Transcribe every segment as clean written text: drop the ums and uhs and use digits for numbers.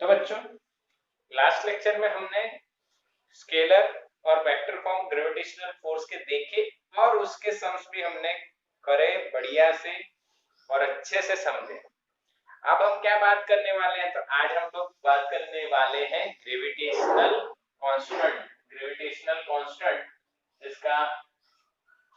तो बच्चों last lecture में हमने स्केलर और वेक्टर फॉर्म ग्रेविटेशनल फोर्स के देखे और उसके सम्स भी हमने करे बढ़िया से और अच्छे से समझे। अब हम क्या बात करने वाले हैं, तो आज हम लोग बात करने वाले हैं ग्रेविटेशनल कांस्टेंट। ग्रेविटेशनल कांस्टेंट जिसका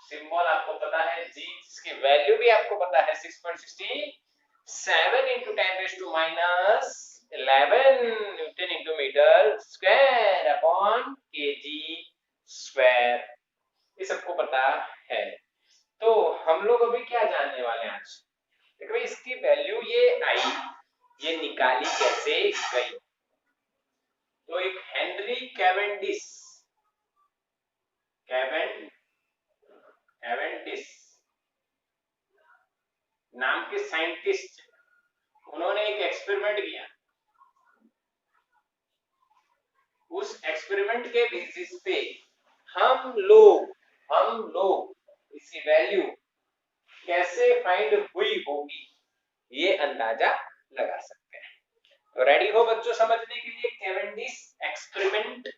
सिंबल आपको पता है जी, जिसकी वैल्यू भी आपको पता है 6.67 into 10⁻11 newton into metre square upon KG square, ये सबको पता है। तो हम लोग अभी क्या जानने वाले हैं आज, देखो इसकी वैल्यू ये आई, ये निकाली कैसे गई। तो एक हेनरी कैवेंडिश नाम के साइंटिस्ट, उन्होंने एक एक्सपेरिमेंट किया। उस एक्सपेरिमेंट के बेसिस पे हम लोग इसकी वैल्यू कैसे फाइंड हुई होगी ये अंदाजा लगा सकते हैं। तो रेडी हो बच्चों समझने के लिए कैवेंडिश एक्सपेरिमेंट?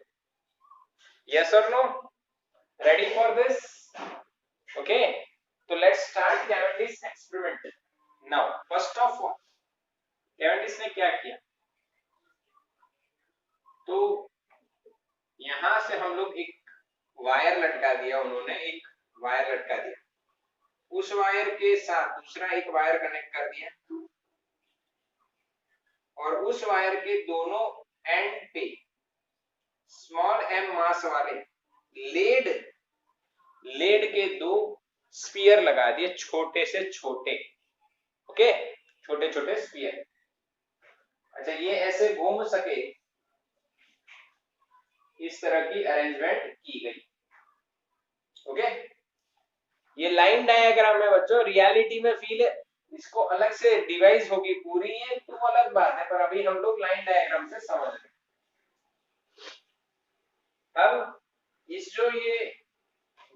यस और no? Ready for this? Okay, तो let's start Cavendish experiment now. First of all Cavendish ने क्या किया, तो यहां से हम लोग एक वायर लटका दिया, उन्होंने एक वायर लटका दिया, उस वायर के साथ दूसरा एक वायर कनेक्ट कर दिया और उस वायर के दोनों एंड पे स्मॉल एम मास वाले लेड के दो स्फीयर लगा दिए, छोटे से छोटे। ओके, छोटे छोटे स्फीयर। अच्छा, ये ऐसे घूम सके इस तरह की अरेंजमेंट की गई। ओके, ये लाइन डायग्राम है बच्चों, रियलिटी में फील इसको अलग से डिवाइस होगी पूरी, ये तो अलग बात है, पर अभी हम लोग लाइन डायग्राम से समझ रहे हैं। अब इस जो ये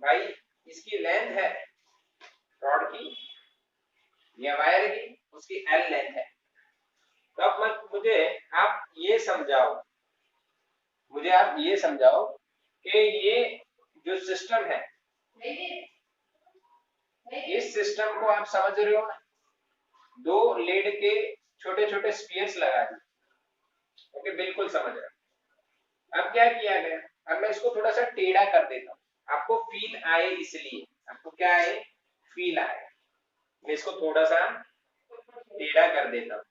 भाई इसकी लेंथ है रॉड की या वायर की, उसकी एल लेंथ है। तो अब मुझे आप ये समझाओ कि ये जो सिस्टम है, इस सिस्टम को आप समझ रहे हो ना? दो लेड के छोटे छोटे स्फीयर्स लगा दिए। ओके, बिल्कुल समझ रहे हो। अब क्या किया गया, अब मैं इसको थोड़ा सा टेढ़ा कर देता हूँ, आपको फील आए, इसलिए आपको क्या आए, फील आए। मैं इसको थोड़ा सा टेढ़ा कर देता हूँ,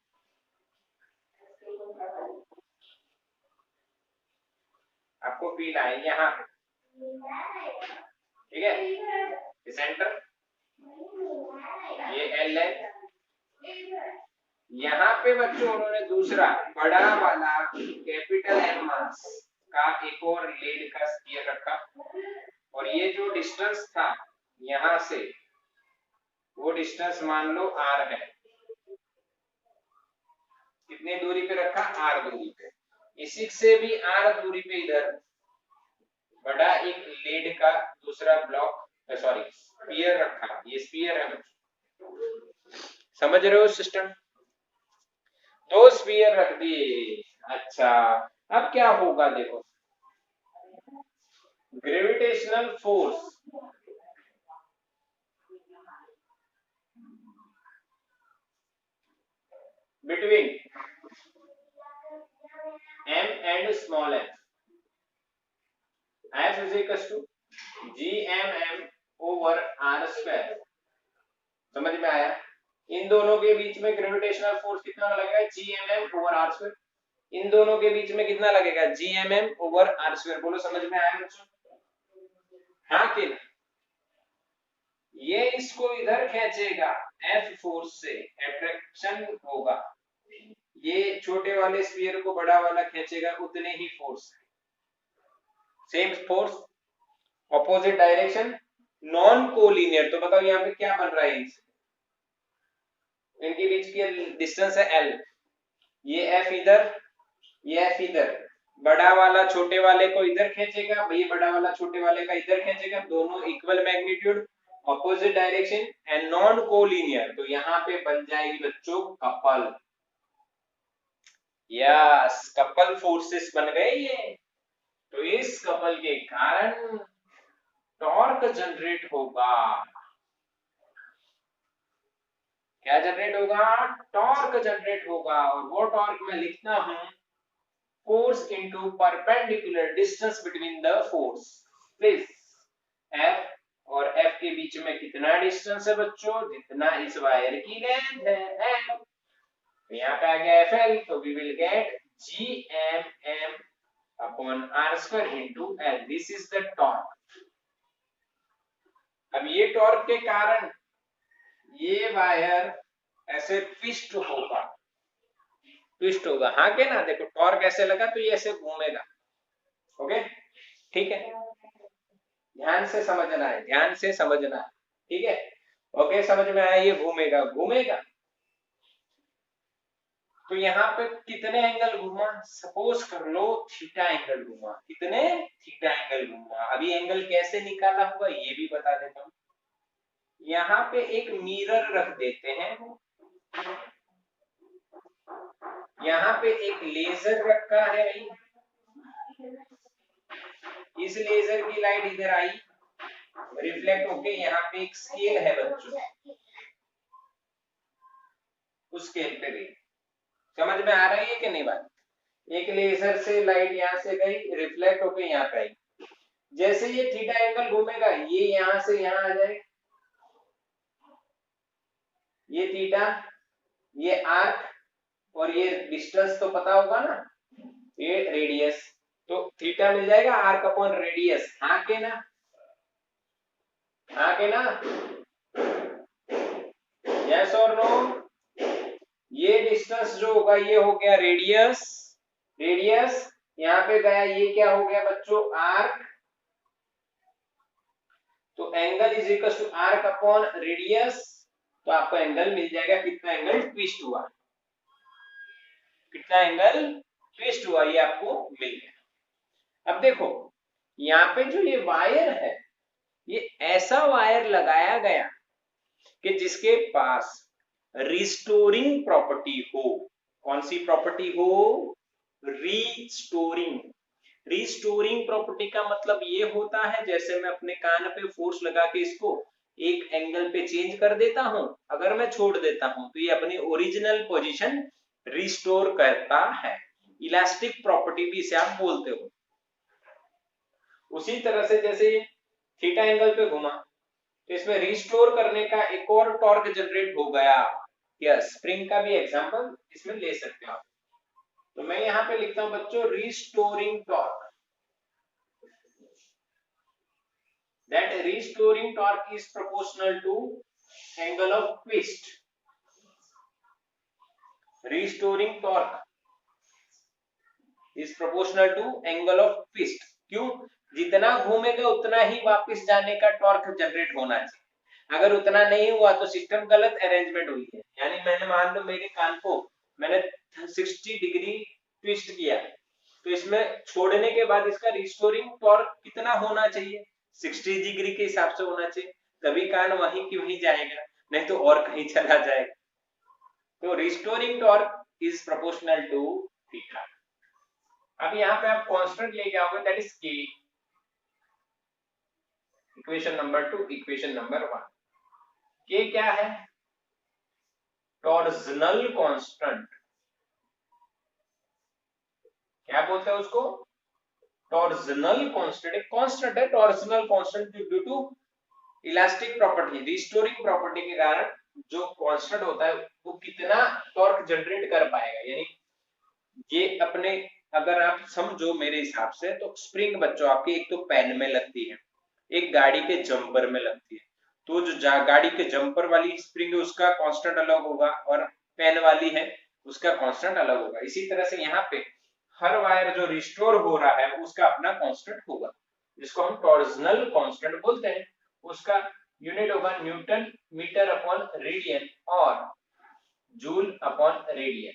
आपको फील आए यहाँ पे। ठीक है, ये सेंटर, ये एल है, यहाँ पे बच्चों उन्होंने दूसरा बड़ा वाला कैपिटल एम मास का एक और लेड का स्फीयर रखा, और ये जो डिस्टेंस था यहाँ से, वो डिस्टेंस मान लो आर है। कितनी दूरी पे रखा, आर दूरी पे। इसी से भी आर दूरी पे इधर बड़ा एक लेड का दूसरा ब्लॉक, सॉरी स्फीयर रखा। ये स्फीयर है बच्चों, समझ रहे हो सिस्टम? दो स्फीयर रख दिए। अच्छा, अब क्या होगा देखो, gravitational force between m and small m, F is equals to gmm over r square। समझ में आया? इन दोनों के बीच में ग्रेविटेशनल फोर्स कितना लगेगा, gmm over r square। इन दोनों के बीच में कितना लगेगा, gmm over r square। बोलो समझ में आया बच्चों? हाँ कि नहीं? ये इसको इधर खींचेगा, F फोर्स से अट्रैक्शन होगा, ये छोटे वाले स्फीयर को बड़ा वाला खींचेगा, उतने ही force, same force, opposite direction, non collinear. तो बताओ यहाँ पे क्या बन रहा है, इनके बीच की डिस्टेंस है L, ये F इधर, ये F इधर, बड़ा वाला छोटे वाले को इधर खींचेगा, ये बड़ा वाला छोटे वाले का इधर खींचेगा, दोनों equal magnitude, opposite direction and non collinear. तो यहाँ पे बन जाएगी बच्चों कपल। यस, कपल फोर्सेस बन गए ये। तो इस कपल के कारण टॉर्क जनरेट होगा। क्या जनरेट होगा? टॉर्क जनरेट होगा। और वो टॉर्क मैं लिखता हूं force into perpendicular distance between the force, please. F और एफ के बीच में कितना डिस्टेंस है बच्चों? जितना इस वायर की लेंथ है, एफ। तो यहाँ पे आ गया एफ एल, तो we will get G M M upon R square into L. This is the torque. अब ये टॉर्क के कारण ये वायर ऐसे ट्विस्ट होगा, ट्विस्ट होगा, हाँ के ना? देखो टॉर्क ऐसे लगा तो ये ऐसे घूमेगा। ओके, ठीक है, ध्यान से समझना है, ध्यान से समझना है, ठीक है। ओके, समझ में आया? ये घूमेगा, घूमेगा। तो यहाँ पे कितने एंगल घूमा? सपोज कर लो थीटा एंगल घूमा। कितने? थीटा एंगल घूमा। अभी एंगल कैसे निकाला होगा ये भी बता देता हूँ। यहाँ पे एक मिरर रख देते हैं, यहाँ पे एक लेजर रखा है भाई। इस लेजर की लाइट इधर आई, रिफ्लेक्ट होके यहाँ पे एक स्केल है बच्चों, उस स्केल पे गई। समझ में आ रही है कि नहीं बात? एक लेजर से लाइट यहाँ से गई, रिफ्लेक्ट होके यहाँ पे आई। जैसे ये थीटा एंगल घूमेगा, ये यहाँ से यहाँ आ जाएगा, ये थीटा, ये आर्क, और ये डिस्टेंस तो पता होगा ना, ये रेडियस। तो थीटा मिल जाएगा आर्क अपॉन रेडियस, हाँ के ना? हाँ के ना? यस और नो? ये डिस्टेंस जो होगा ये हो गया रेडियस, रेडियस यहाँ पे गया, ये क्या हो गया बच्चों? आर्क। तो angle is equal to arc upon radius. तो आपको एंगल मिल जाएगा, कितना एंगल ट्विस्ट हुआ, कितना एंगल ट्विस्ट हुआ, ये आपको मिल गया। अब देखो यहाँ पे जो ये वायर है, ये ऐसा वायर लगाया गया कि जिसके पास रिस्टोरिंग प्रॉपर्टी हो। कौन सी प्रॉपर्टी हो? रिस्टोरिंग। रिस्टोरिंग प्रॉपर्टी का मतलब ये होता है, जैसे मैं अपने कान पे फोर्स लगा के इसको एक एंगल पे चेंज कर देता हूं, अगर मैं छोड़ देता हूं तो ये अपनी ओरिजिनल पोजीशन रिस्टोर करता है। इलास्टिक प्रॉपर्टी भी इसे आप बोलते हो। उसी तरह से जैसे थीटा एंगल पे घुमा तो इसमें रिस्टोर करने का एक और टॉर्क जनरेट हो गया। यस, स्प्रिंग का भी एग्जांपल इसमें ले सकते हो आप। तो मैं यहाँ पे लिखता हूं बच्चों restoring torque. That restoring torque is proportional to angle of twist. Restoring torque is proportional to angle of twist. क्यों? जितना घूमेगा उतना ही वापस जाने का टॉर्क जनरेट होना चाहिए। अगर उतना नहीं हुआ तो सिस्टम गलत अरेंजमेंट हुई है। यानी मैंने मान लो मेरे कान को मैंने 60 डिग्री ट्विस्ट किया, तो इसमें छोड़ने के बाद इसका रिस्टोरिंग टॉर्क कितना होना चाहिए? 60 डिग्री के हिसाब से होना चाहिए, तभी कान वहीं की वहीं जाएगा, नहीं तो और कहीं चला जाएगा। तो restoring torque is proportional to theta. अब यहाँ पे आप कांस्टेंट लेके आओगे, that is K. Equation number 2, equation number 1। K क्या है? Torsional constant. क्या बोलते हैं उसको? Torsional constant. एक कांस्टेंट है torsional constant due to elastic property, restoring property के कारण जो कांस्टेंट होता है वो कितना टॉर्क जनरेट कर पाएगा। यानी ये अपने, अगर आप समझो मेरे हिसाब से, तो स्प्रिंग बच्चों आपकी एक तो पेन में लगती है, एक गाड़ी के जंपर में लगती है। तो जो गाड़ी के जंपर वाली स्प्रिंग है उसका कांस्टेंट अलग होगा, और पेन वाली है उसका कांस्टेंट अलग होगा। इसी तरह से यहाँ पे हर वायर जो रिस्टोर हो रहा है उसका अपना कांस्टेंट होगा, जिसको हम टॉर्जनल कांस्टेंट बोलते हैं। उसका यूनिट होगा न्यूटन मीटर अपॉन रेडियन और जूल अपॉन रेडियन।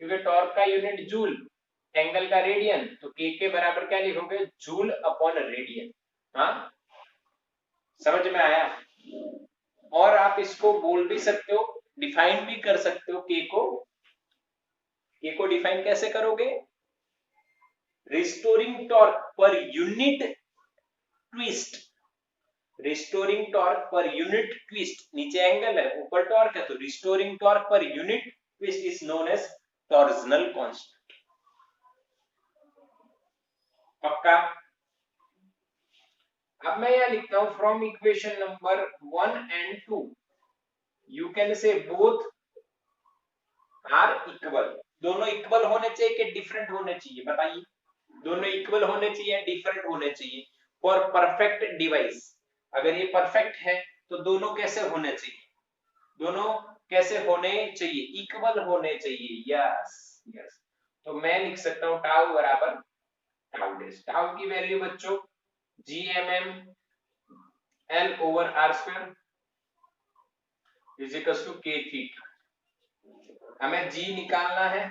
क्योंकि टॉर्क का यूनिट जूल, एंगल का रेडियन, तो के बराबर क्या लिखोगे? Joule upon radian. हाँ, समझ में आया? और आप इसको बोल भी सकते हो, डिफाइन भी कर सकते हो। के को को डिफाइन कैसे करोगे? Restoring torque per unit twist, restoring torque per unit twist, नीचे एंगल है ऊपर टॉर्क है, तो restoring torque per unit twist is known as torsional constant. पक्का? अब मैं यहां लिखता हूं from equation number 1 and 2 you can say both are equal. दोनों इक्वल होने चाहिए कि डिफरेंट होने चाहिए? बताइए। दोनों इक्वल होने चाहिए, डिफरेंट होने चाहिए फॉर परफेक्ट डिवाइस। अगर ये परफेक्ट है तो दोनों कैसे होने चाहिए? दोनों कैसे होने चाहिए? इक्वल होने चाहिए। Yes yes. तो मैं लिख सकता हूं टाउ बराबर टाउ डैश। टाउ की वैल्यू बच्चों GMM L over R square is equal to K theta. हमें G निकालना है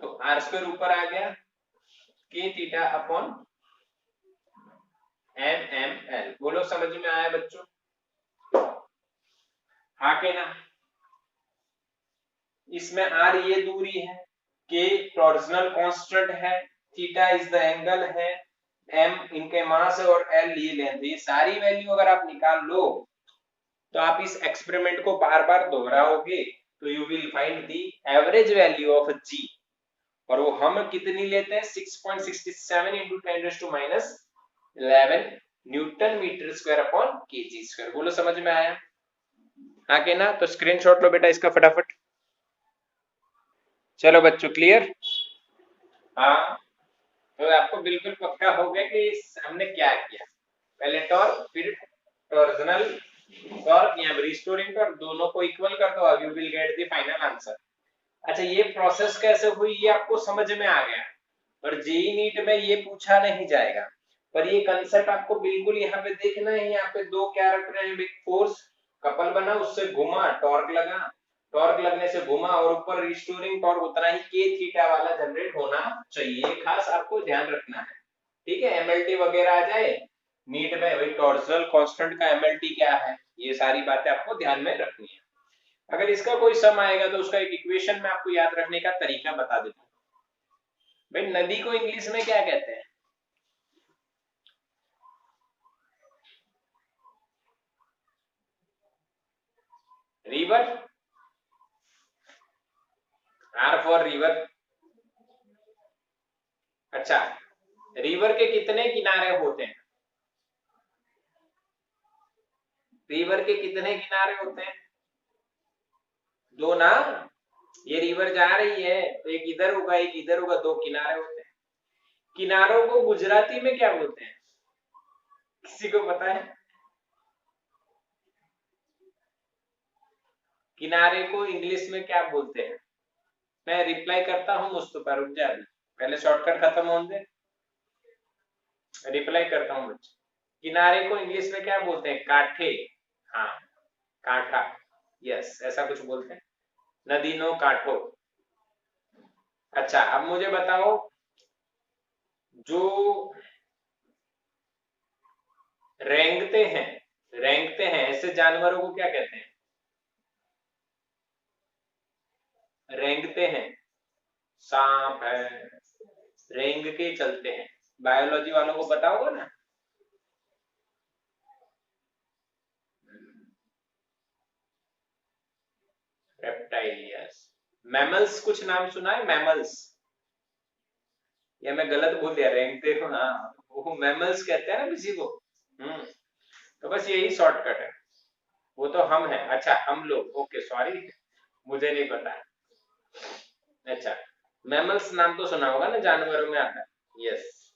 तो R स्क्वायर ऊपर आ गया, K थीटा अपॉन MML। बोलो समझ में आया बच्चों? हाँ के ना? इसमें R ये दूरी है, K टॉर्जनल कांस्टेंट है, थीटा इज द एंगल है, M इनके मास है और L ये लेंथ। ये सारी वैल्यू अगर आप निकाल लो तो आप इस एक्सपेरिमेंट को बार बार दोहराओगे तो you will find the average value of G। और वो हम कितनी लेते हैं? 6.67 into 10⁻11 newton metre square upon KG square. बोलो समझ में आया? हाँ के ना? तो स्क्रीनशॉट लो बेटा इसका फटाफट। चलो बच्चों क्लियर? हाँ, तो आपको बिल्कुल पक्का हो गया कि हमने क्या किया। पहले टॉर्क फिर टॉर्जनल टॉर्क या रिस्टोरिंग टॉर्क, दोनों को इक्वल कर दो, you will get the final answer. अच्छा, ये प्रोसेस कैसे हुई ये आपको समझ में आ गया, पर जेई नीट में ये पूछा नहीं जाएगा। पर ये कंसेप्ट आपको बिल्कुल यहाँ पे देखना है। यहाँ पे दो क्या रख रहे हैं? फोर्स कपल बना, उससे घुमा, टॉर्क लगा, टॉर्क लगने से घुमा और ऊपर रिस्टोरिंग टॉर्क उतना ही के थीटा वाला जनरेट होना चाहिए। खास आपको ध्यान रखना है, ठीक है? एमएलटी वगैरह आ जाए नीट में, भाई टॉर्सनल कांस्टेंट का एमएलटी क्या है, ये सारी बातें आपको ध्यान में रखनी है। अगर इसका कोई सम आएगा तो उसका एक इक्वेशन में आपको याद रखने का तरीका बता देता हूं। भाई नदी को इंग्लिश में क्या कहते हैं? रिवर। R for river. अच्छा, रिवर के कितने किनारे होते हैं? रिवर के कितने किनारे होते हैं? दो ना? ये रिवर जा रही है तो एक इधर होगा एक इधर होगा, दो किनारे होते हैं। किनारों को गुजराती में क्या बोलते हैं? किसी को पता है? किनारे को इंग्लिश में क्या बोलते हैं? मैं रिप्लाई करता हूँ मुस्तफा, रुक जा अभी, पहले शॉर्टकट खत्म होने दे, रिप्लाई करता हूँ बच्चे। किनारे को इंग्लिश में क्या बोलते हैं? काठे। हाँ, काठा, यस, ऐसा कुछ बोलते हैं। नदी नो काठो। अच्छा, अब मुझे बताओ, जो रेंगते हैं, रेंगते हैं ऐसे जानवरों को क्या कहते हैं? रेंगते हैं, सांप है, रेंग के चलते हैं। बायोलॉजी वालों को पता होगा ना? Reptile, yes. मैमल्स कुछ नाम सुना है? मैमल्स, या मैं गलत बोल दिया? रेंगते हो, हाँ, वो मैमल्स कहते हैं ना किसी को। तो बस यही शॉर्टकट है, वो तो हम हैं। अच्छा, हम लोग, ओके सॉरी, मुझे नहीं पता। अच्छा, मैमल्स नाम तो सुना होगा ना, जानवरों में आता है, यस।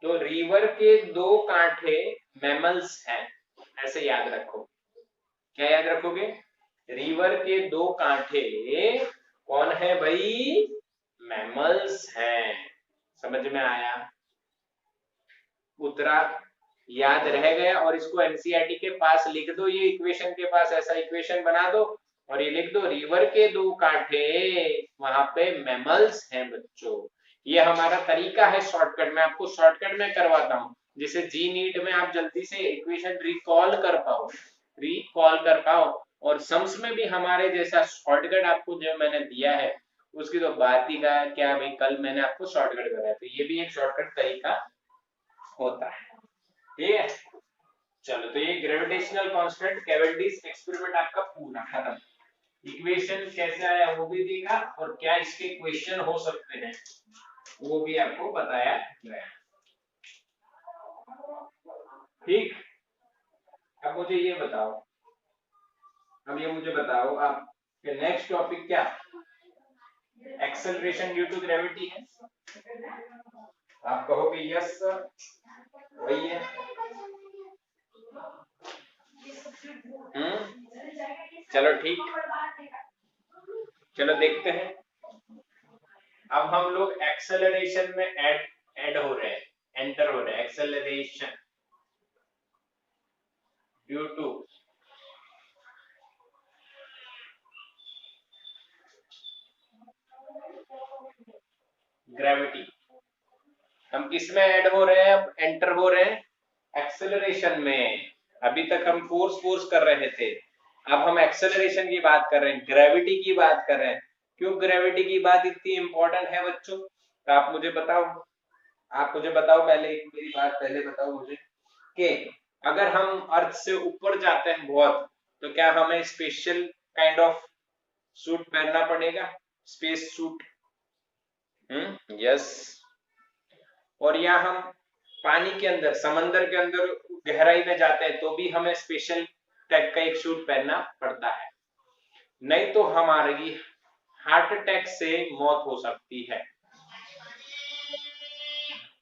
तो रिवर के दो कांठे मैमल्स हैं, ऐसे याद रखो। क्या याद रखोगे? रिवर के दो कांठे कौन है भाई? मैमल्स हैं। समझ में आया? उतरा, याद रह गया? और इसको एनसीईआरटी के पास लिख दो, ये इक्वेशन के पास ऐसा इक्वेशन बना दो और ये लिख दो, रिवर के दो कांठे, वहां पे मैमल्स हैं बच्चों। ये हमारा तरीका है शॉर्टकट में, आपको शॉर्टकट में करवाता हूँ जिसे जी नीट में आप जल्दी से इक्वेशन रिकॉल कर पाओ, रिकॉल कर पाओ। और सम्स में भी हमारे जैसा शॉर्टकट आपको जो मैंने दिया है उसकी तो बात ही का क्या भाई, कल मैंने आपको शॉर्टकट कराया, तो ये भी एक शॉर्टकट तरीका होता है, ठीक है। चलो, तो ये ग्रेविटेशनल कांस्टेंट कैविटीज एक्सपेरिमेंट आपका पूरा खत्म। इक्वेशन कैसे आया वो भी देखा, और क्या इसके क्वेश्चन हो सकते हैं वो भी आपको बताया गया, ठीक। अब मुझे ये बताओ, आप नेक्स्ट टॉपिक क्या, एक्सेलरेशन ड्यू टू ग्रेविटी है। आप कहोगे यस सर, वही है। चलो ठीक, चलो देखते हैं। अब हम लोग एक्सेलरेशन में ऐड हो रहे हैं, एंटर हो रहे हैं। एक्सेलरेशन ड्यू टू ग्रेविटी, हम किस में ऐड हो रहे हैं, अब एंटर हो रहे हैं एक्सेलरेशन में। अभी तक हम फोर्स कर रहे थे, अब हम एक्सेलरेशन की बात कर रहे हैं, ग्रेविटी की बात कर रहे हैं। क्यों ग्रेविटी की बात इतनी इंपॉर्टेंट है बच्चों, तो आप मुझे बताओ पहले, एक मेरी बात पहले बताओ मुझे कि अगर हम अर्थ से ऊपर जाते हैं बहुत, तो क्या हमें स्पेशल काइंड ऑफ सूट पहनना पड़ेगा, स्पेस सूट। यस। और या हम पानी के अंदर, समंदर के अंदर गहराई में जाते हैं, तो भी हमें स्पेशल टाइप का एक सूट पहनना पड़ता है, नहीं तो हमारी हार्ट अटैक से मौत हो सकती है।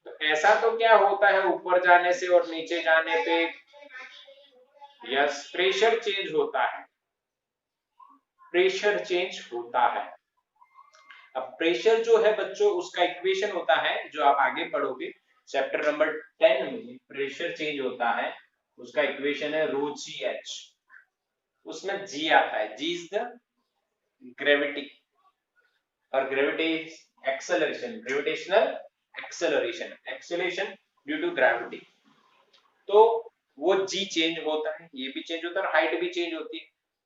तो ऐसा तो क्या होता है ऊपर जाने से और नीचे जाने पे, यस, प्रेशर चेंज होता है, प्रेशर चेंज होता है। अब प्रेशर जो है बच्चों, उसका इक्वेशन होता है, जो आप आगे पढ़ोगे चैप्टर नंबर 10 में, प्रेशर चेंज होता है, उसका इक्वेशन है रो जी एच। उसमें जी आता है, जी इज द ग्रेविटी, और gravity acceleration, gravitational acceleration, acceleration due to gravity. तो वो जी चेंज होता है, ये भी चेंज होता है, और हाइट भी चेंज होती है।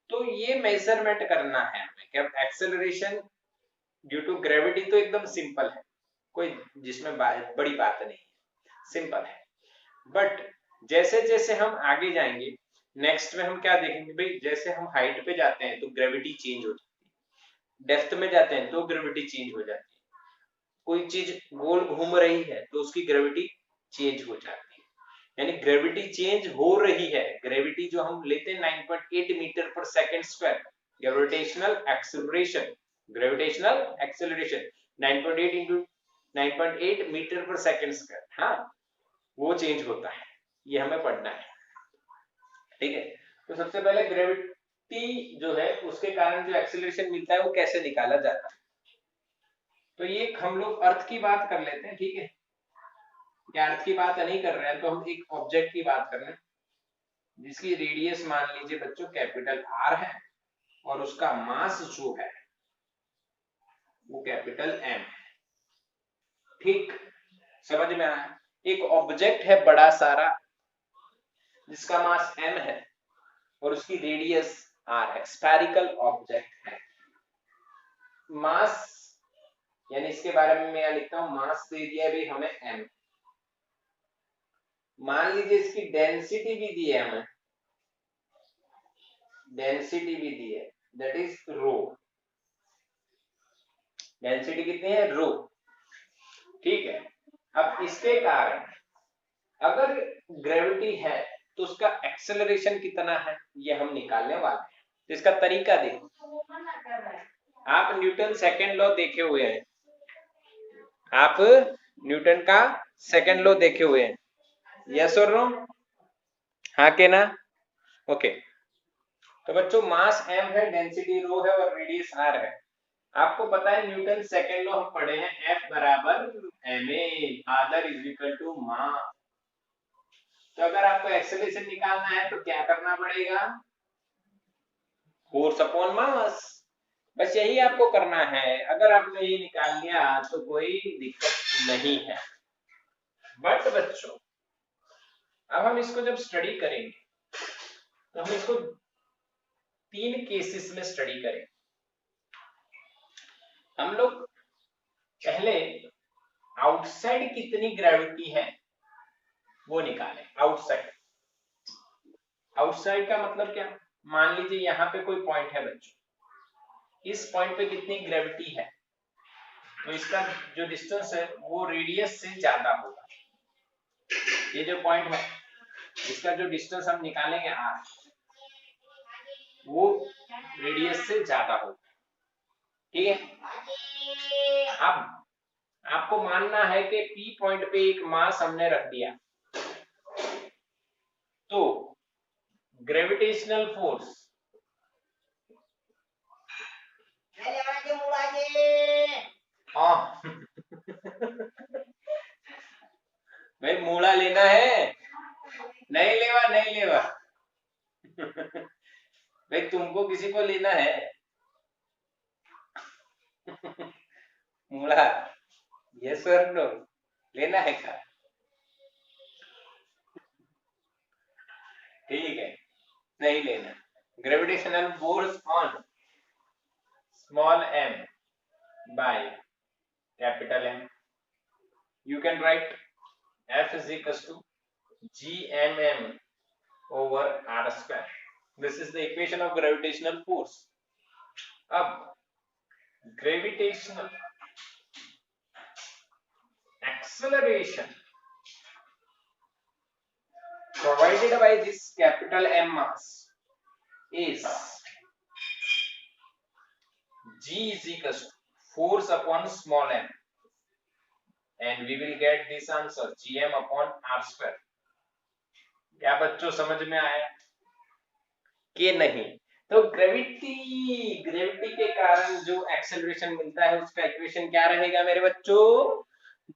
तो ये मेजरमेंट करना है हमें कि एक्सेलरेशन ड्यू टू ग्रेविटी तो एकदम सिंपल है, कोई जिसमें बड़ी बात नहीं है, सिंपल है। बट जैसे जैसे हम आगे जाएंगे, नेक्स्ट में हम क्या देखेंगे भाई, जैसे हम हाइट पे जाते हैं तो ग्रेविटी चेंज हो जाती है, डेप्थ में जाते हैं तो ग्रेविटी चेंज हो जाती है, कोई चीज गोल घूम रही है तो उसकी ग्रेविटी चेंज हो जाती है, यानी ग्रेविटी चेंज हो रही है। ग्रेविटी जो हम लेते हैं 9.8 metre per second square, gravitational acceleration, gravitational acceleration 9.8 into 9.8 metre per second square, हाँ, वो चेंज होता है, ये हमें पढ़ना है, ठीक है। तो सबसे पहले ग्रेविटी जो है उसके कारण जो एक्सेलरेशन मिलता है वो कैसे निकाला जाता है, तो ये हम लोग अर्थ की बात कर लेते हैं, ठीक है। क्या अर्थ की बात नहीं कर रहे हैं, तो हम एक ऑब्जेक्ट की बात कर रहे हैं जिसकी रेडियस मान लीजिए बच्चों कैपिटल आर है, और उसका मास जो है वो कैपिटल एम है, ठीक, समझ में आया। एक ऑब्जेक्ट है बड़ा सारा जिसका मास एम है और उसकी रेडियस आर है, स्फेरिकल ऑब्जेक्ट है। मास यानी इसके बारे में मैं यहां लिखता हूं, मास दे दिया भी हमें एम, मान लीजिए इसकी डेंसिटी भी दी है हमें, डेंसिटी भी दी है, दैट इज रो, डेंसिटी कितनी है, रो, ठीक है। अब इसके कारण अगर ग्रेविटी है तो उसका एक्सेलरेशन कितना है ये हम निकालने वाले हैं। तो इसका तरीका देखो, आप न्यूटन सेकंड लॉ देखे हुए हैं, आप न्यूटन का सेकंड लॉ देखे हुए हैं, यस और नो, हाँ के ना, ओके। तो बच्चों मास m है, डेंसिटी रो है और रेडियस r है। आपको पता है न्यूटन सेकंड लॉ हम पढ़े हैं, F बराबर ma, father is equal to mass. तो अगर आपको एक्सेलरेशन निकालना है तो क्या करना पड़ेगा, फोर्स अपॉन मास, बस यही आपको करना है। अगर आपने ये निकाल लिया तो कोई दिक्कत नहीं है। बट बच्चों अब हम इसको जब स्टडी करेंगे तो हम इसको 3 केसेस में स्टडी करेंगे। हम लोग पहले आउटसाइड कितनी ग्रेविटी है वो निकालें। आउटसाइड, आउटसाइड का मतलब क्या, मान लीजिए यहाँ पे कोई पॉइंट है बच्चों, इस पॉइंट पे कितनी ग्रेविटी है, तो इसका जो डिस्टेंस है वो रेडियस से ज्यादा होगा। ये जो पॉइंट है इसका जो डिस्टेंस हम निकालेंगे r, वो रेडियस से ज्यादा होगा। ठीक है, अब आपको मानना है कि P पॉइंट पे एक मास हमने रख दिया, तो ग्रेविटेशनल फोर्स भाई मूड़ा लेना है, नहीं लेवा नहीं लेवा भाई तुमको किसी को लेना है मूड़ा, यस और नो, लेना है क्या? ठीक है, नहीं लेना। Gravitational force on small m by capital M, you can write F is equals to gmm over r square. This is the equation of gravitational force. अब gravitational acceleration provided by this capital M mass is g is equals to force upon small m, and we will get this answer gm upon r square. क्या बच्चों समझ में आया कि नहीं? तो gravity के कारण जो एक्सेलरेशन मिलता है उसका इक्वेशन क्या रहेगा मेरे बच्चों?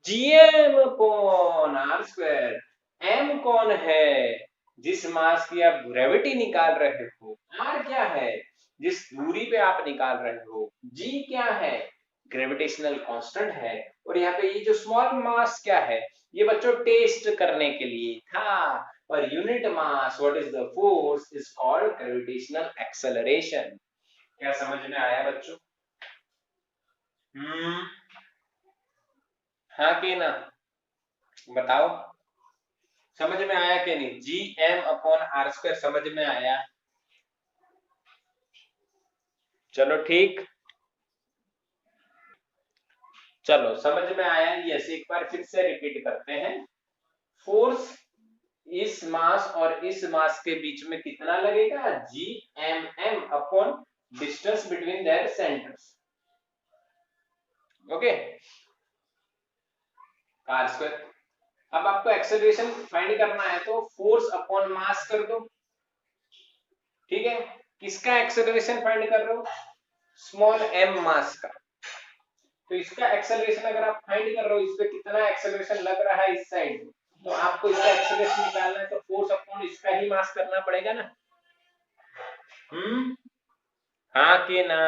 gm upon r square. m कौन है? जिस मास की आप ग्रेविटी निकाल रहे हो। r क्या है? जिस दूरी पे आप निकाल रहे हो। g क्या है? ग्रेविटेशनल कांस्टेंट है। और यहाँ पे ये जो स्मॉल मास क्या है? ये बच्चों टेस्ट करने के लिए था। per unit mass what is the force is called gravitational acceleration. क्या समझ में आया बच्चों? हाँ कि ना, बताओ समझ में आया कि नहीं? G M upon R square समझ में आया? चलो ठीक, चलो समझ में आया। यस, एक बार फिर से रिपीट करते हैं। फोर्स इस मास और इस मास के बीच में कितना लगेगा? G M M upon distance between their centres. Okay, R square. अब आपको एक्सेलरेशन फाइंड करना है तो फोर्स अपॉन मास कर दो। ठीक है, किसका एक्सेलरेशन फाइंड कर रहे हो? स्मॉल एम मास का। तो इसका एक्सेलरेशन अगर आप फाइंड कर रहे हो, इस पे कितना एक्सेलरेशन लग रहा है इस साइड, तो आपको इसका एक्सेलरेशन निकालना है तो फोर्स अपॉन इसका ही मास करना पड़ेगा ना। हाँ कि ना?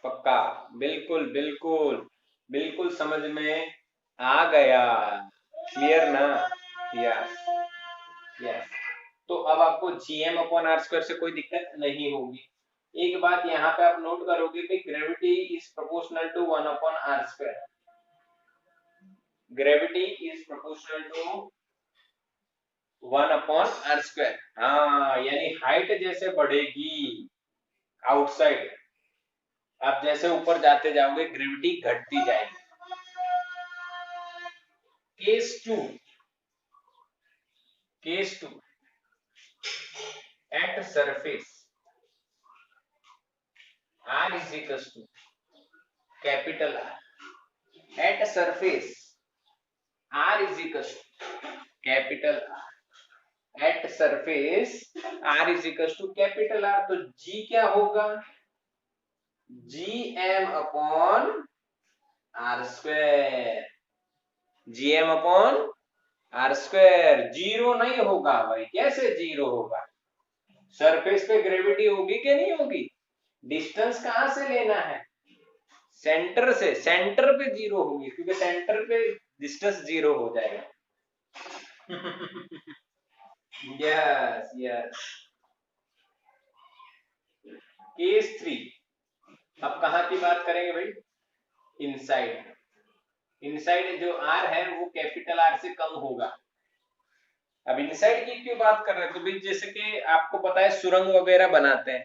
पक्का? बिल्कुल बिल्कुल बिल्कुल समझ में आ गया। क्लियर ना? Yes yes. तो अब आपको जीएम अपॉन आर स्क्वायर से कोई दिक्कत नहीं होगी। एक बात यहाँ पे आप नोट करोगे कि gravity is proportional to 1 upon R square. Gravity is proportional to 1 upon R square. हाँ, यानी हाइट जैसे बढ़ेगी आउटसाइड, आप जैसे ऊपर जाते जाओगे ग्रेविटी घटती जाएगी। Case two at surface r is equals to capital R at surface r is equals to capital R at surface r is equals to capital R। तो g क्या होगा? gm upon r square. gm upon r square zero नहीं होगा भाई। कैसे zero होगा? Surface पे gravity होगी कि नहीं होगी? डिस्टेंस कहां से लेना है? सेंटर से। सेंटर पे जीरो होगी क्योंकि सेंटर पे डिस्टेंस जीरो हो जाएगा। Yes yes. केस 3 अब कहाँ की बात करेंगे भाई? इनसाइड। इनसाइड जो आर है वो कैपिटल आर से कम होगा। अब इनसाइड की क्यों बात कर रहे हैं? तो भाई जैसे कि आपको पता है सुरंग वगैरह बनाते हैं,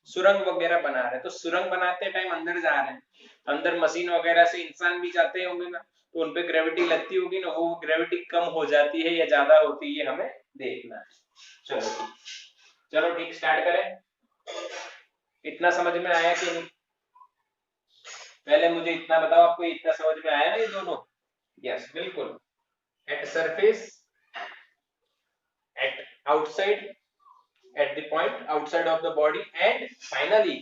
सुरंग वगैरह बना रहे हैं, तो सुरंग बनाते टाइम अंदर जा रहे हैं, अंदर मशीन वगैरह से इंसान भी जाते होंगे ना, तो उनपे ग्रेविटी लगती होगी ना, वो ग्रेविटी कम हो जाती है या ज्यादा होती है, हमें देखना है। चलो ठीक, चलो ठीक, स्टार्ट करें। इतना समझ में आया कि नहीं? पहले मुझे इतना बताओ, आपको इतना समझ में आया ना ये दोनों? यस, बिल्कुल। At surface, at outside, at the point outside of the body, and finally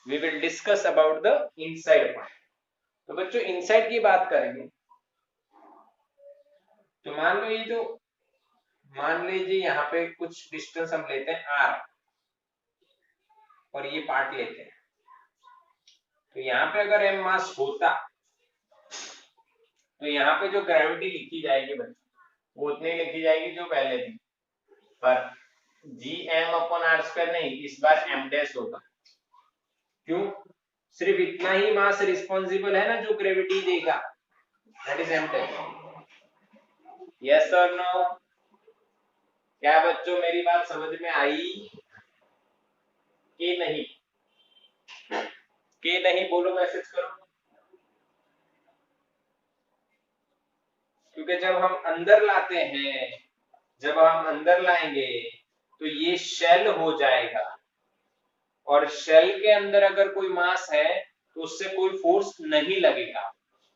we will discuss about the inside point. तो बच्चों inside की बात करेंगे, तो मान लो ये जो, मान लीजिए यहाँ पे कुछ डिस्टेंस हम लेते हैं r और ये पार्ट लेते हैं, तो यहाँ पे अगर m मास होता तो यहाँ पे जो ग्रेविटी लिखी जाएगी बच्चों वो उतनी लिखी जाएगी जो पहले थी, पर gm/r² नहीं, इस बार m डैश होगा। क्यों? सिर्फ इतना ही मास रिस्पॉन्सिबल है ना जो ग्रेविटी देगा, that is m dash. Yes और नो? क्या बच्चों मेरी बात समझ में आई कि नहीं? कि नहीं बोलो, मैसेज करो। क्योंकि जब हम अंदर लाते हैं, जब हम अंदर लाएंगे तो ये शेल हो जाएगा, और शेल के अंदर अगर कोई मास है तो उससे कोई फोर्स नहीं लगेगा,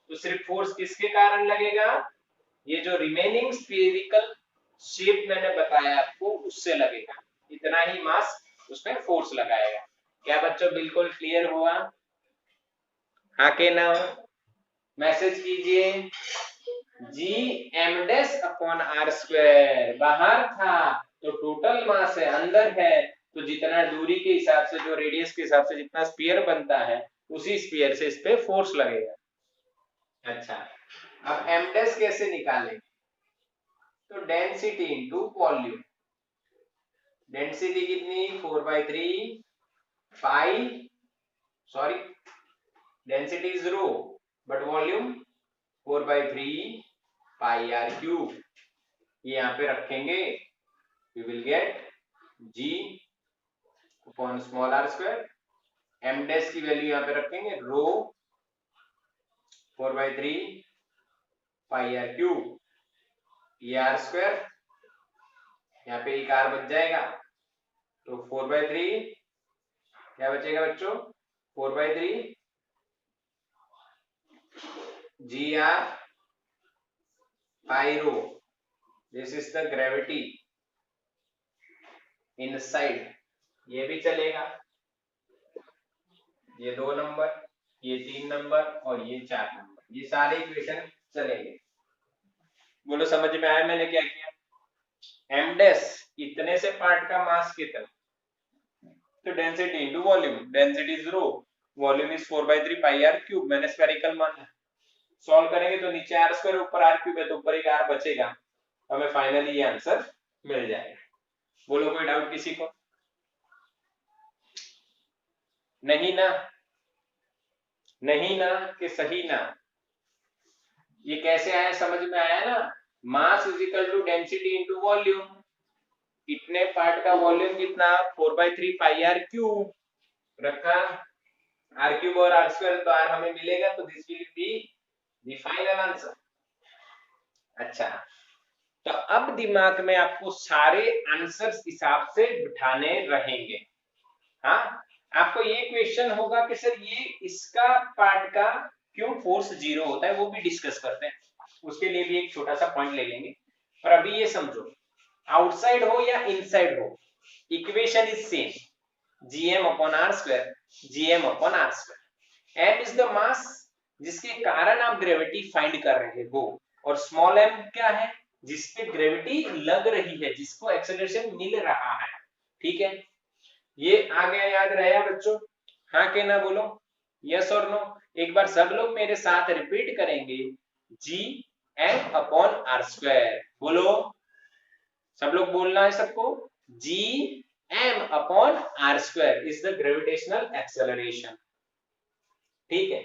तो सिर्फ फोर्स किसके कारण लगेगा? ये जो रिमेनिंग स्फेरिकल शेप मैंने बताया आपको उससे लगेगा, इतना ही मास उसमें फोर्स लगाएगा। क्या बच्चों बिल्कुल क्लियर हुआ? हाँ के ना? मैसेज कीजिए। gm'/r², बाहर था तो टोटल मास है, अंदर है तो जितना दूरी के हिसाब से, जो रेडियस के हिसाब से जितना स्फीयर बनता है उसी स्फीयर से इस पे फोर्स लगेगा। अच्छा, अब m' कैसे निकालेंगे? तो डेंसिटी इनटू वॉल्यूम। डेंसिटी कितनी? 4/3 pi, sorry density is rho but volume 4/3 pi r cube. ये यहाँ पे रखेंगे, we will get g upon small r²। m dash की वैल्यू यहाँ पे रखेंगे रो 4/3 पाई r क्यूब, ये r², यहाँ पे एक r बच जाएगा, तो 4/3 क्या बचेगा बच्चों? 4/3 gr pi rho। This is the gravity inside. ये भी चलेगा, ये 2 नंबर, ये 3 नंबर और ये 4 नंबर, ये सारे इक्वेशन चलेंगे। बोलो समझ में आया मैंने क्या किया? m डैश इतने से पार्ट का मास कितना, तो density into volume, density is rho, volume is 4/3 pi r cube, मैंने स्फेरिकल माना। सॉल्व करेंगे तो नीचे r² ऊपर r क्यूब है तो ऊपर एक r बचेगा, हमें फाइनली ये आंसर मिल जाएगा। बोलो कोई डाउट किसी को? नहीं ना? नहीं ना कि सही ना? ये कैसे आया, समझ में आया ना? Mass is equal to density into volume, इतने पार्ट का वॉल्यूम कितना? 4/3 पाई r क्यूब रखा, r क्यूब और r² तो r हमें मिलेगा, तो this will be the final answer. अच्छा, तो अब दिमाग में आपको सारे आंसर्स हिसाब से बिठाने रहेंगे। हाँ, आपको ये क्वेश्चन होगा कि सर ये इसका पार्ट का क्यों फोर्स 0 होता है, वो भी डिस्कस करते हैं, उसके लिए भी एक छोटा सा पॉइंट ले लेंगे। पर अभी ये समझो, आउटसाइड हो या इनसाइड हो, equation is same, gm/r², gm/r²। m is the mass जिसके कारण आप ग्रेविटी फाइंड कर रहे हो, और स्मॉल m क्या है? जिसपे ग्रेविटी लग रही है, जिसको एक्सेलरेशन मिल रहा है। ठीक है, ये आ गया, याद रहेगा बच्चों? हाँ के ना बोलो, यस और नो? एक बार सब लोग मेरे साथ रिपीट करेंगे, gm/r²। बोलो, सब लोग बोलना है सबको। gm/r² is the gravitational acceleration. ठीक है।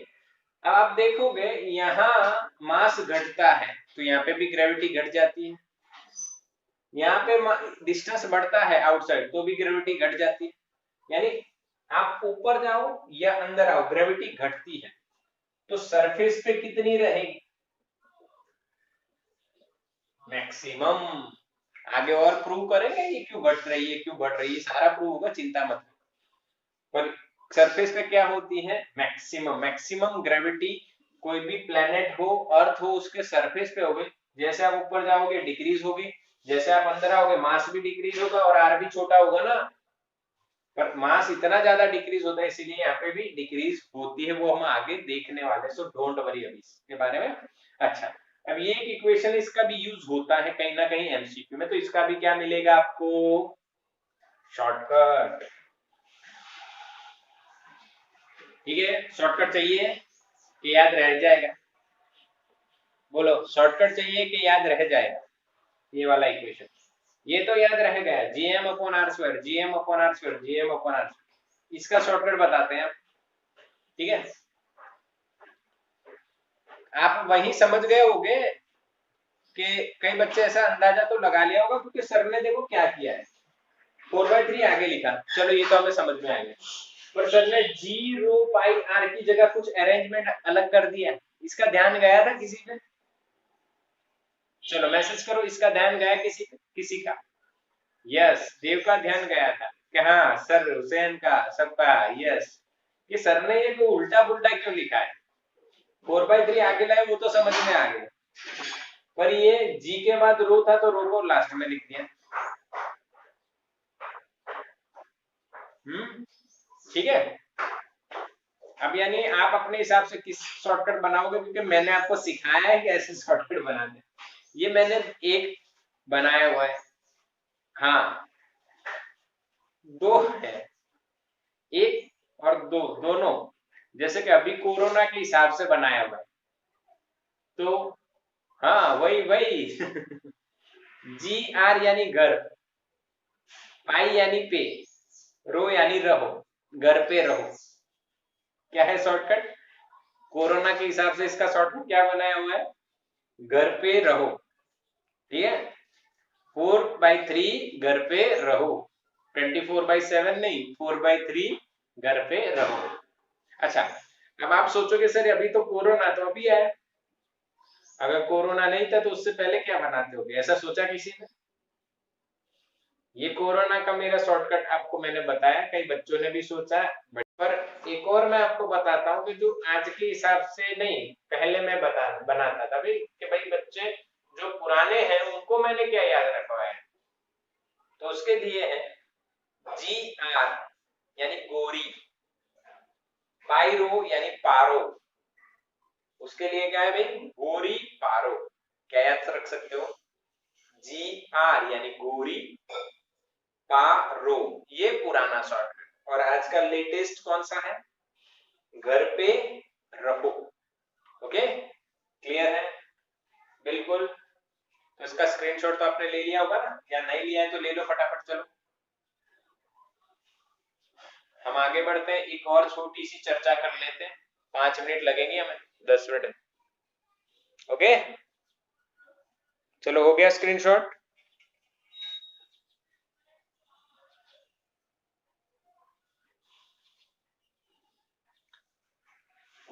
अब आप देखोगे यहाँ मास घटता है तो यहाँ पे भी ग्रेविटी घट जाती है, यहाँ पे डिस्टेंस बढ़ता है आउटसाइड तो भी ग्रेविटी घट जाती है, यानी आप ऊपर जाओ या अंदर आओ ग्रेविटी घटती है। तो सरफेस पे कितनी रहेगी? मैक्सिमम। आगे और प्रूव करेंगे ये क्यों घट रही है, क्यों घट रही है, सारा प्रूव होगा, चिंता मत। पर सरफेस पे क्या होती है? मैक्सिमम। मैक्सिमम ग्रेविटी कोई भी प्लेनेट हो, अर्थ हो, उसके सरफेस पे होगी। जैसे आप ऊपर जाओगे डिक्रीज होगी, जैसे आप अंदर आओगे मास भी डिक्रीज होगा और आर भी छोटा होगा ना, पर मास इतना ज्यादा डिक्रीज होता है इसीलिए यहाँ पे भी डिक्रीज होती है, वो हम आगे देखने वाले, सो डोंट वरी अभी इसके बारे में। अच्छा, अब ये एक इक्वेशन इसका भी यूज होता है कहीं ना कहीं एमसीक्यू में, तो इसका भी क्या मिलेगा आपको? शॉर्टकट। ठीक है, शॉर्टकट चाहिए कि याद रह जाएगा? बोलो, शॉर्टकट चाहिए कि याद रह जाएगा? ये वाला इक्वेशन ये तो याद रह गया, G M upon R square, G M upon R square, G M upon R square. इसका शॉर्टकट बताते हैं, ठीक है? आप वही समझ गए होगे कि कई बच्चे ऐसा अंदाजा तो लगा लिया होगा क्योंकि सर ने देखो क्या किया है, 4/3 आगे लिखा, चलो ये तो हमें समझ में आ गया, पर सर ने जी रो पाई आर की जगह कुछ अरेंजमेंट अलग कर दिया, इसका ध्यान गया था किसी पे? चलो मैसेज करो, इसका ध्यान गया किसी पे? किसी का? यस, देव का ध्यान गया था कि हाँ सर, हुसैन का, सबका यस, कि सर ने ये को उल्टा पुल्टा क्यों लिखा है, 4/3 आगे लाए वो तो समझ में आ गया, पर ये जी के बाद रो था तो रो को लास्ट में लिख दिया। ठीक है। अब यानी आप अपने हिसाब से किस शॉर्टकट बनाओगे, क्योंकि मैंने आपको सिखाया है कि ऐसे शॉर्टकट बनाने, ये मैंने एक बनाया हुआ है। हाँ, दो है, एक और दो दोनों, जैसे कि अभी कोरोना के हिसाब से बनाया हुआ है, तो हाँ वही वही जी आर यानी घर, पाई यानी पे, रो यानी रहो, घर पे रहो, क्या है शॉर्टकट? कोरोना के हिसाब से इसका शॉर्टकट क्या बनाया हुआ है? घर पे रहो। ठीक है, 4/3 घर पे रहो, 24/7 नहीं, 4/3 घर पे रहो। अच्छा, अब आप सोचोगे सर अभी तो कोरोना तो अभी है, अगर कोरोना नहीं था तो उससे पहले क्या बनाते होगे, ऐसा सोचा किसी ने? ये कोरोना का मेरा शॉर्टकट आपको मैंने बताया, कई बच्चों ने भी सोचा, पर एक और मैं आपको बताता हूँ कि जो आज के हिसाब से नहीं, पहले मैं बनाता था भाई कि भाई बच्चे जो पुराने हैं उनको मैंने क्या याद रखवाया, तो उसके दिए हैं जी आर यानी गोरी, पायरो यानी पारो, उसके लिए क्या है भाई? गोरी पारो, क्या याद रख सकते हो? जी आर यानी गोरी, पारो, ये पुराना शॉर्टकट, और आज का लेटेस्ट कौन सा है? घर पे रहो। ओके, क्लियर है? बिल्कुल। तो इसका स्क्रीनशॉट तो आपने ले लिया होगा ना, या नहीं लिया है तो ले लो फटाफट। चलो हम आगे बढ़ते हैं, एक और छोटी सी चर्चा कर लेते हैं, 5 मिनट लगेंगे हमें, 10 मिनट। ओके, चलो हो गया स्क्रीनशॉट?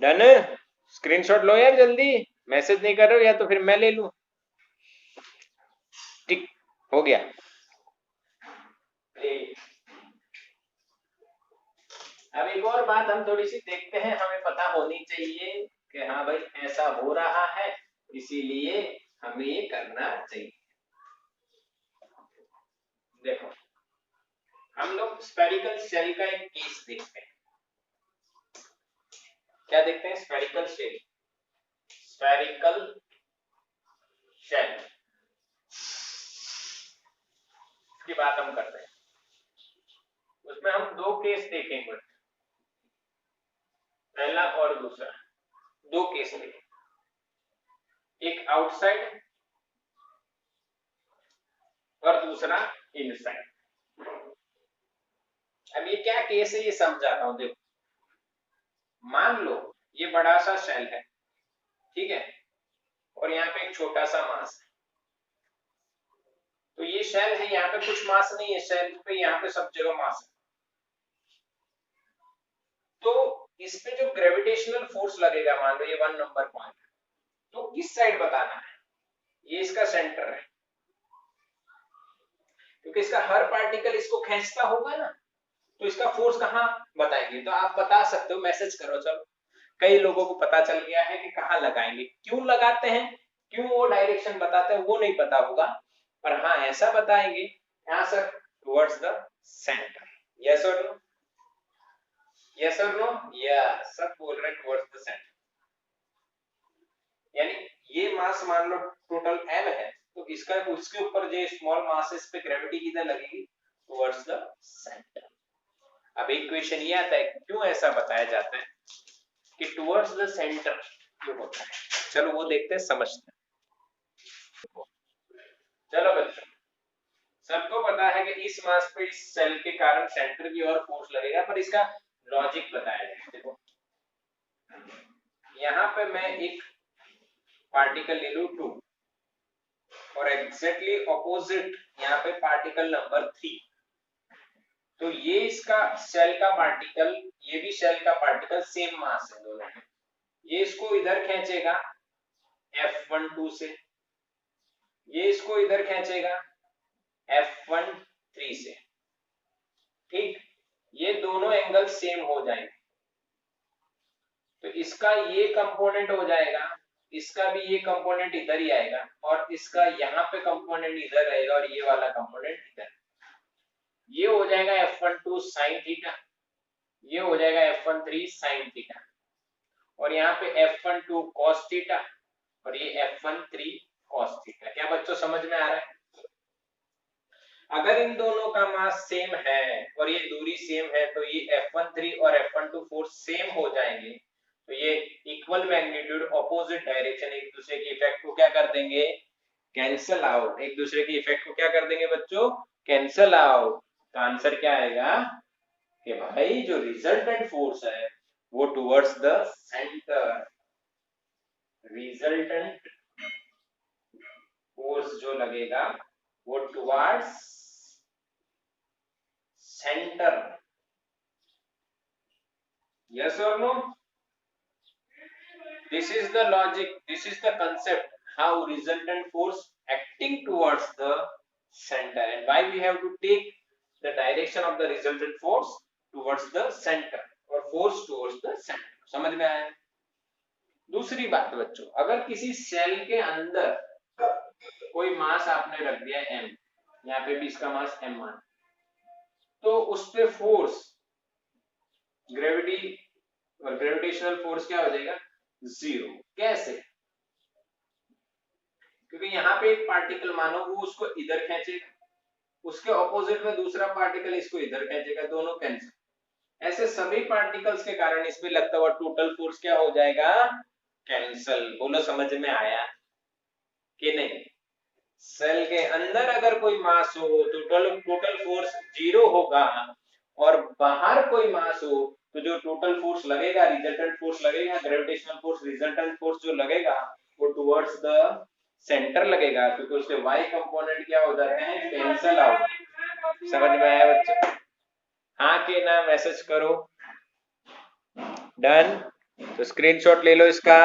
डन? स्क्रीनशॉट लो यार जल्दी, मैसेज नहीं कर रहे हो या तो फिर मैं ले लूं। ठीक, हो गया। अब एक और बात हम थोड़ी सी देखते हैं, हमें पता होनी चाहिए कि हाँ भाई ऐसा हो रहा है, इसीलिए हमें ये करना चाहिए। देखो, हम लोग स्फेरिकल शेल का एक केस देखते हैं। क्या देखते हैं? स्फेरिकल शेल, स्फेरिकल शेल की बात हम करते हैं, उसमें हम दो केस देखेंगे, पहला और दूसरा, दो केस देखेंगे, एक आउटसाइड और दूसरा इनसाइड। अब ये क्या केस है ये समझाता हूं, देखो मान लो ये बड़ा सा शेल है, ठीक है, और यहाँ पे एक छोटा सा मास है। तो ये शेल है, यहाँ पे कुछ मास नहीं है शेल पे, यहाँ पे सब जगह मास है। तो इस पे जो ग्रेविटेशनल फोर्स लगेगा, मान लो ये 1 नंबर पॉइंट, तो किस साइड बताना है? ये इसका सेंटर है, क्योंकि इसका हर पार्टिकल इसको खींचता होगा ना, तो इसका फोर्स कहाँ बताएंगे? तो आप बता सकते हो, मैसेज करो। चलो, कई लोगों को पता चल गया है कि कहाँ लगाएंगे, क्यों लगाते हैं, क्यों वो डायरेक्शन बताते हैं वो नहीं पता होगा, पर हाँ ऐसा बताएंगे, यहाँ sir towards the centre. Yes और नो? यस और नो? यस, सब बोल रहे हैं टुवर्ड्स द सेंटर। यानी ये मास मान लो टोटल m है, तो इसका उसके ऊपर जो स्मॉल मास है, इस पे ग्रेविटी किधर लगेगी? Towards the centre. अब एक क्वेश्चन ये आता है, क्यों ऐसा बताया जाता है कि टुवर्ड्स द सेंटर क्यों होता है? चलो वो देखते हैं, समझते हैं। चलो बच्चों, सबको पता है कि इस मास पे इस सेल के कारण सेंटर की ओर फोर्स लगेगा, पर इसका लॉजिक बताया जाए। देखो, यहाँ पे मैं एक पार्टिकल ले लूं 2 और एग्जैक्टली ऑपोजिट यहाँ पे पार्टिकल नंबर 3, तो ये इसका सेल का पार्टिकल, ये भी सेल का पार्टिकल, सेम मास है दोनों में। ये इसको इधर खींचेगा F12 से, ये इसको इधर खींचेगा F13 से, ठीक, ये दोनों एंगल सेम हो जाएंगे, तो इसका ये कंपोनेंट हो जाएगा, इसका भी ये कंपोनेंट इधर ही आएगा, और इसका यहाँ पे कंपोनेंट इधर रहेगा, और ये वाला कंपोनेंट इधर। ये हो जाएगा F12 sin थीटा, ये हो जाएगा F13 sin थीटा, और यहाँ पे F12 cos थीटा, और ये F13 cos थीटा। क्या बच्चों समझ में आ रहा है? अगर इन दोनों का मास सेम है और ये दूरी सेम है, तो ये F13 और F12 फोर्स सेम हो जाएंगे, तो ये इक्वल मैग्नीट्यूड ऑपोजिट डायरेक्शन एक दूसरे की इफेक्ट को क्या कर देंगे? Cancel out. एक दूसरे की इफेक्ट को क्या कर देंगे बच्चों? Cancel out. तो आंसर क्या आएगा कि भाई जो रिजल्टेंट फोर्स है वो towards the centre, resultant force जो लगेगा वो towards centre. Yes or no? This is the logic, this is the concept, how resultant force acting towards the center, and why we have to take the direction of the resultant force towards the center or force towards the center. समझ में आया? दूसरी बात बच्चों, अगर किसी cell के अंदर कोई मास आपने रख दिया m, यहाँ पे भी इसका मास m मान, तो उस पे फोर्स ग्रेविटी और ग्रेविटेशनल फोर्स क्या हो जाएगा? 0। कैसे? क्योंकि यहाँ पे एक पार्टिकल मानो वो उसको इधर खींचेगा, उसके ऑपोजिट में दूसरा पार्टिकल इसको इधर खींचेगा, दोनों कैंसिल। ऐसे सभी पार्टिकल्स के कारण इसमें लगता हुआ टोटल फोर्स क्या हो जाएगा? कैंसिल। बोलो समझ में आया कि नहीं? सेल के अंदर अगर कोई मास हो तो टोटल फोर्स 0 होगा, और बाहर कोई मास हो तो जो टोटल फोर्स लगेगा, रिजल्टेंट फोर्स लगेगा, ग्रेविटेशनल फोर्स, रिजल्टेंट फोर्स जो लगेगा वो टुवर्ड्स द सेंटर लगेगा, क्योंकि उसके y कंपोनेंट क्या हो जाते हैं? Cancel out. समझ में आया बच्चों? हाँ कि ना? मैसेज करो। डन। तो स्क्रीनशॉट ले लो इसका।